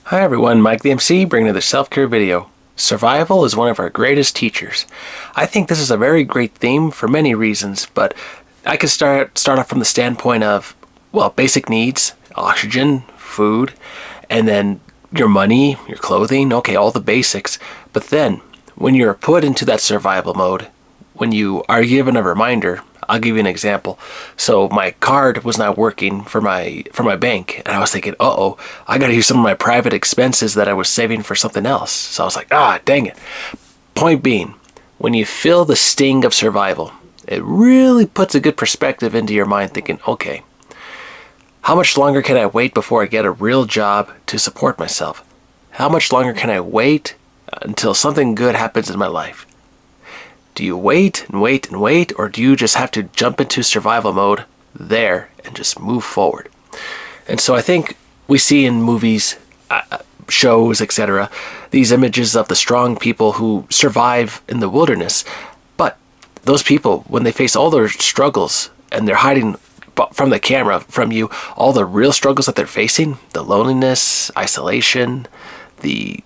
Hi everyone, Mike the MC bringing another self-care video. Survival is one of our greatest teachers. I think this is a very great theme for many reasons, but I could start off from the standpoint of, well, basic needs, oxygen, food, and then your money, your clothing, okay, all the basics. But then, when you're put into that survival mode, when you are given a reminder, I'll give you an example. So my card was not working for my bank, and I was thinking, uh-oh, I got to use some of my private expenses that I was saving for something else. So I was like, dang it. Point being, when you feel the sting of survival, it really puts a good perspective into your mind thinking, okay, how much longer can I wait before I get a real job to support myself? How much longer can I wait until something good happens in my life? Do you wait and wait and wait, or do you just have to jump into survival mode there and just move forward? And so I think we see in movies, shows, etc., these images of the strong people who survive in the wilderness. But those people, when they face all their struggles and they're hiding from the camera, from you, all the real struggles that they're facing, the loneliness, isolation, the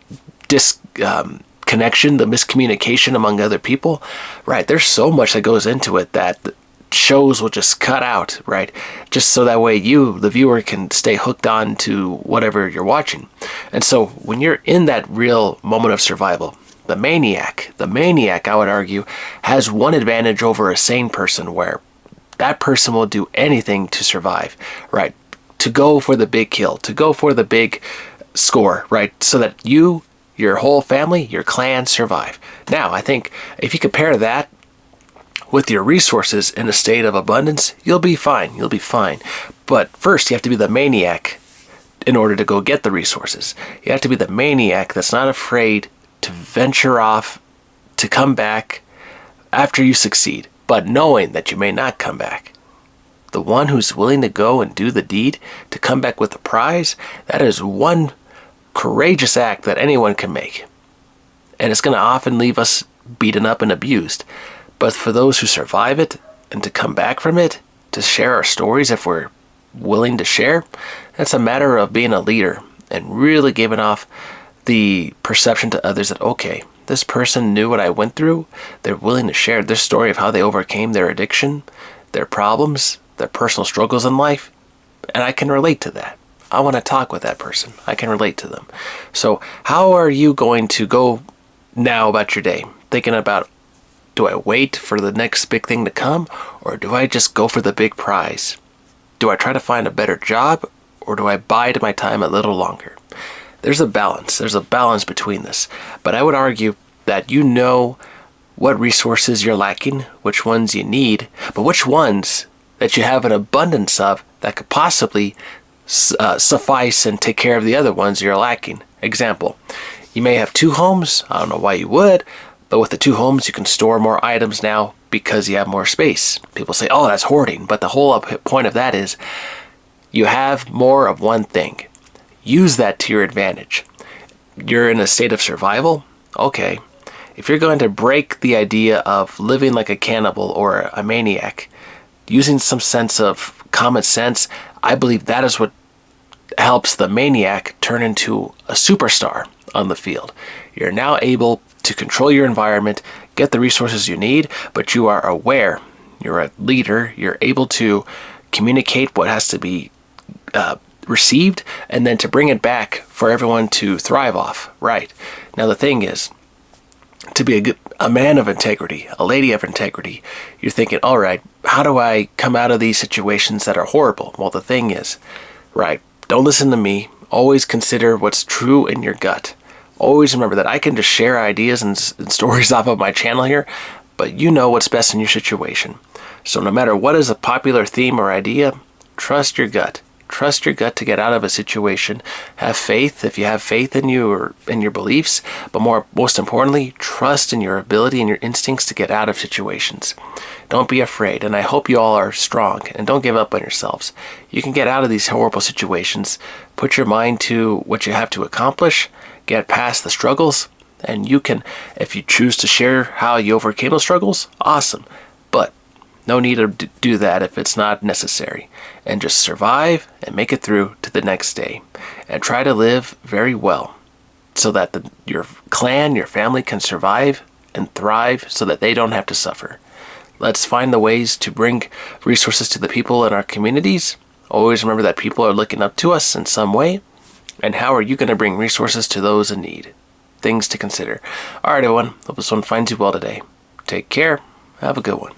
connection, the miscommunication among other people, right? There's so much that goes into it that shows will just cut out, right? Just so that way you, the viewer, can stay hooked on to whatever you're watching. And so when you're in that real moment of survival, the maniac, I would argue, has one advantage over a sane person, where that person will do anything to survive, right? To go for the big kill, to go for the big score, right? So that you, your whole family, your clan survive. Now, I think if you compare that with your resources in a state of abundance, you'll be fine. You'll be fine. But first, you have to be the maniac in order to go get the resources. You have to be the maniac that's not afraid to venture off, to come back after you succeed, but knowing that you may not come back. The one who's willing to go and do the deed, to come back with a prize, that is one courageous act that anyone can make. And it's going to often leave us beaten up and abused. But for those who survive it and to come back from it, to share our stories if we're willing to share, that's a matter of being a leader and really giving off the perception to others that, okay, this person knew what I went through. They're willing to share their story of how they overcame their addiction, their problems, their personal struggles in life, and I can relate to that. I want to talk with that person. I can relate to them. So how are you going to go now about your day? Thinking about, do I wait for the next big thing to come, or do I just go for the big prize? Do I try to find a better job, or do I bide my time a little longer? There's a balance. There's a balance between this. But I would argue that you know what resources you're lacking, which ones you need, but which ones that you have an abundance of that could possibly suffice and take care of the other ones you're lacking. Example, you may have 2 homes. I don't know why you would, but with the 2 homes, you can store more items now because you have more space. People say, oh, that's hoarding. But the whole point of that is you have more of one thing. Use that to your advantage. You're in a state of survival. Okay. If you're going to break the idea of living like a cannibal or a maniac, using some sense of common sense, I believe that is what helps the maniac turn into a superstar on the field. You're now able to control your environment, get the resources you need, but you are aware. You're a leader. You're able to communicate what has to be received, and then to bring it back for everyone to thrive off. Right. Now the thing is, to be a man of integrity, a lady of integrity, you're thinking, all right, how do I come out of these situations that are horrible? Well, the thing is, right, don't listen to me. Always consider what's true in your gut. Always remember that I can just share ideas and stories off of my channel here, but you know what's best in your situation. So no matter what is a popular theme or idea, trust your gut. Trust your gut to get out of a situation. Have faith if you have faith in you or in your beliefs, but most importantly, trust in your ability and your instincts to get out of situations. Don't be afraid, and I hope you all are strong, and don't give up on yourselves. You can get out of these horrible situations. Put your mind to what you have to accomplish, get past the struggles, and you can, if you choose to share how you overcame those struggles, awesome. But no need to do that if it's not necessary. And just survive and make it through to the the next day and try to live very well so that your clan, your family can survive and thrive so that they don't have to suffer. Let's find the ways to bring resources to the people in our communities. Always remember that people are looking up to us in some way. And how are you going to bring resources to those in need? Things to consider. All right, everyone. Hope this one finds you well today. Take care. Have a good one.